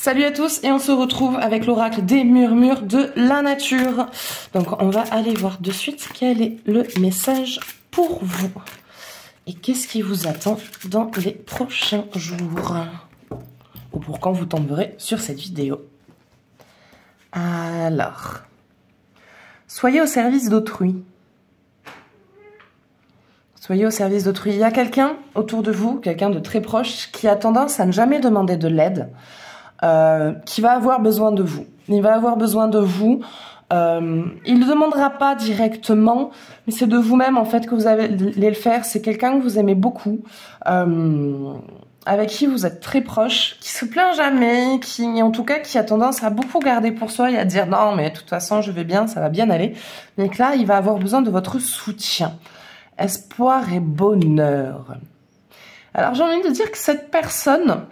Salut à tous et on se retrouve avec l'oracle des murmures de la nature. Donc on va aller voir de suite quel est le message pour vous. Et qu'est-ce qui vous attend dans les prochains jours. Ou pour quand vous tomberez sur cette vidéo. Alors, soyez au service d'autrui. Soyez au service d'autrui. Il y a quelqu'un autour de vous, quelqu'un de très proche, qui a tendance à ne jamais demander de l'aide. Qui va avoir besoin de vous. Il va avoir besoin de vous. Il ne demandera pas directement, mais c'est de vous-même en fait que vous allez le faire. C'est quelqu'un que vous aimez beaucoup, avec qui vous êtes très proche, qui se plaint jamais, qui en tout cas qui a tendance à beaucoup garder pour soi et à dire non mais de toute façon je vais bien, ça va bien aller. Mais que là il va avoir besoin de votre soutien, espoir et bonheur. Alors j'ai envie de dire que cette personne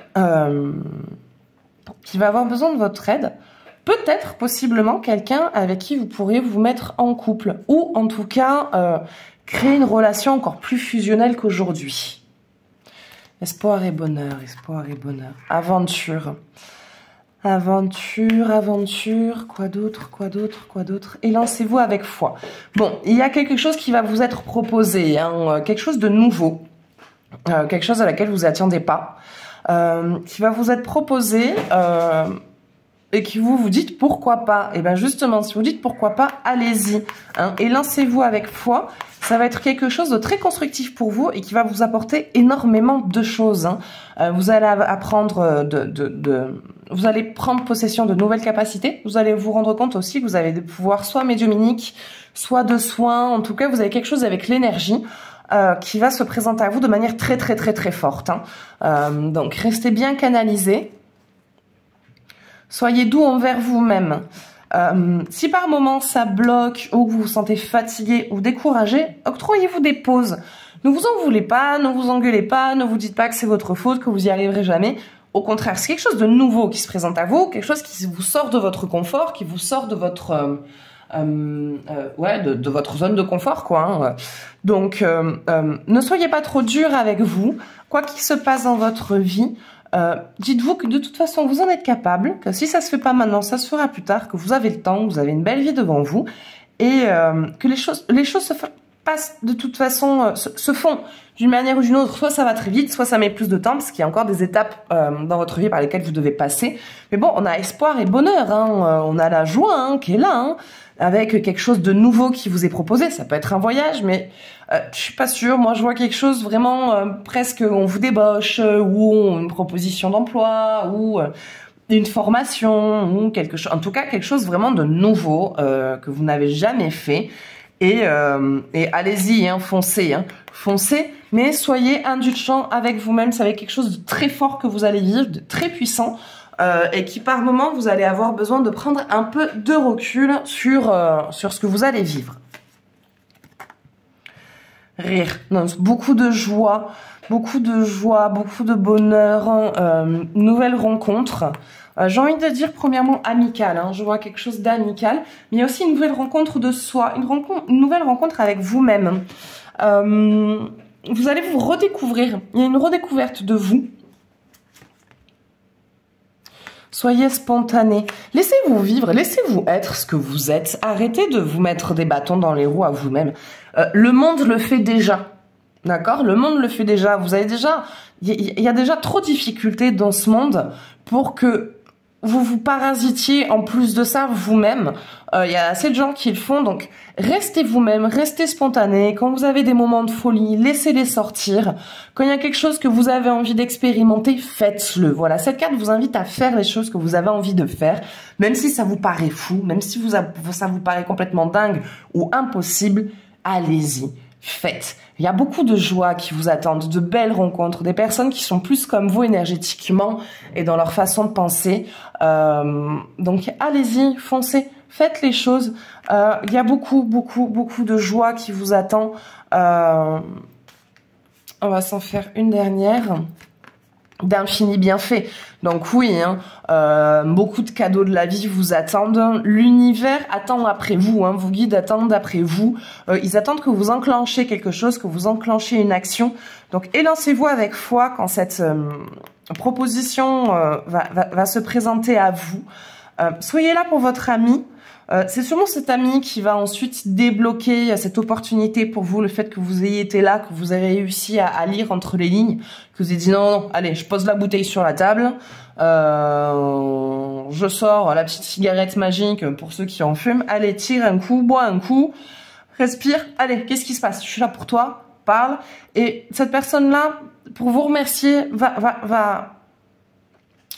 qui va avoir besoin de votre aide, peut-être possiblement quelqu'un avec qui vous pourriez vous mettre en couple, ou en tout cas créer une relation encore plus fusionnelle qu'aujourd'hui. Espoir et bonheur, espoir et bonheur. Aventure. Aventure, aventure, quoi d'autre, quoi d'autre, quoi d'autre. Et lancez-vous avec foi. Bon, il y a quelque chose qui va vous être proposé, hein, quelque chose de nouveau, quelque chose à laquelle vous attendez pas. Qui va vous être proposé et qui vous dites pourquoi pas. Et bien justement, si vous dites pourquoi pas, allez-y, hein, et lancez-vous avec foi. Ça va être quelque chose de très constructif pour vous et qui va vous apporter énormément de choses. Hein. Vous allez apprendre vous allez prendre possession de nouvelles capacités. Vous allez vous rendre compte aussi que vous avez des pouvoirs soit médiumniques, soit de soins. En tout cas, vous avez quelque chose avec l'énergie. Qui va se présenter à vous de manière très forte. Hein. Donc restez bien canalisés. Soyez doux envers vous-même. Si par moment ça bloque ou que vous vous sentez fatigué ou découragé, octroyez-vous des pauses. Ne vous en voulez pas, ne vous engueulez pas, ne vous dites pas que c'est votre faute, que vous y arriverez jamais. Au contraire, c'est quelque chose de nouveau qui se présente à vous, quelque chose qui vous sort de votre confort, qui vous sort de votre... de votre zone de confort, quoi. Hein. Donc, ne soyez pas trop dur avec vous. Quoi qu'il se passe dans votre vie, dites-vous que de toute façon, vous en êtes capable, que si ça se fait pas maintenant, ça se fera plus tard, que vous avez le temps, que vous avez une belle vie devant vous, et que les choses se passent de toute façon, se font d'une manière ou d'une autre. Soit ça va très vite, soit ça met plus de temps, parce qu'il y a encore des étapes dans votre vie par lesquelles vous devez passer. Mais bon, on a espoir et bonheur, hein, on a la joie hein, qui est là, hein, avec quelque chose de nouveau qui vous est proposé. Ça peut être un voyage, mais je suis pas sûre. Moi, je vois quelque chose vraiment presque on vous débauche, ou une proposition d'emploi, ou une formation, ou quelque chose. En tout cas, quelque chose vraiment de nouveau que vous n'avez jamais fait. Et allez-y, hein, foncez, hein, foncez. Mais soyez indulgents avec vous-même. C'est avec quelque chose de très fort que vous allez vivre, de très puissant. Et qui par moment vous allez avoir besoin de prendre un peu de recul sur ce que vous allez vivre. Rire, non, beaucoup de joie, beaucoup de bonheur, nouvelles rencontres. J'ai envie de dire premièrement amical, hein, je vois quelque chose d'amical, mais il y a aussi une nouvelle rencontre de soi, une nouvelle rencontre avec vous-même. Vous allez vous redécouvrir, il y a une redécouverte de vous. Soyez spontané, laissez-vous vivre, laissez-vous être ce que vous êtes. Arrêtez de vous mettre des bâtons dans les roues à vous-même. Le monde le fait déjà, d'accord? Le monde le fait déjà. Vous avez déjà, il y a déjà trop de difficultés dans ce monde pour que vous vous parasitiez en plus de ça vous-même. Il y a assez de gens qui le font, donc restez vous-même, restez spontané. Quand vous avez des moments de folie, laissez-les sortir. Quand il y a quelque chose que vous avez envie d'expérimenter, faites-le. Voilà, cette carte vous invite à faire les choses que vous avez envie de faire, même si ça vous paraît fou, même si ça vous paraît complètement dingue ou impossible, allez-y. Faites. Il y a beaucoup de joie qui vous attendent, de belles rencontres, des personnes qui sont plus comme vous énergétiquement et dans leur façon de penser. Donc allez-y, foncez, faites les choses. Il y a beaucoup de joie qui vous attend. On va s'en faire une dernière. D'infini bienfaits. Donc oui, hein, beaucoup de cadeaux de la vie vous attendent. L'univers attend après vous, hein, vos guides attendent après vous. Ils attendent que vous enclenchez quelque chose, que vous enclenchez une action. Donc élancez-vous avec foi quand proposition va se présenter à vous. Soyez là pour votre ami. C'est sûrement cet ami qui va ensuite débloquer cette opportunité pour vous, le fait que vous ayez été là, que vous avez réussi à lire entre les lignes, que vous avez dit non, allez, je pose la bouteille sur la table, je sors la petite cigarette magique pour ceux qui en fument, allez, tire un coup, bois un coup, respire, allez, qu'est-ce qui se passe? Je suis là pour toi, parle. Et cette personne-là, pour vous remercier, va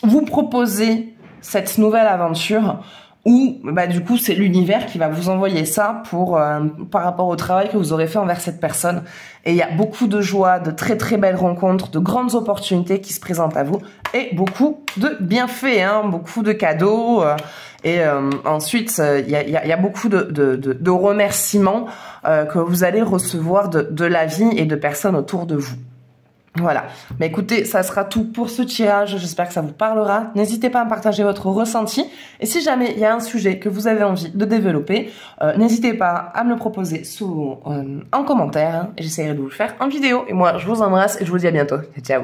vous proposer cette nouvelle aventure où bah du coup c'est l'univers qui va vous envoyer ça pour par rapport au travail que vous aurez fait envers cette personne. Et il y a beaucoup de joie, de très très belles rencontres, de grandes opportunités qui se présentent à vous et beaucoup de bienfaits, hein, beaucoup de cadeaux ensuite il y a beaucoup de remerciements que vous allez recevoir de la vie et de personnes autour de vous. Voilà, mais écoutez, ça sera tout pour ce tirage, j'espère que ça vous parlera. N'hésitez pas à partager votre ressenti, et si jamais il y a un sujet que vous avez envie de développer, n'hésitez pas à me le proposer en commentaire, et j'essaierai de vous le faire en vidéo. Et moi, je vous embrasse, et je vous dis à bientôt. Ciao.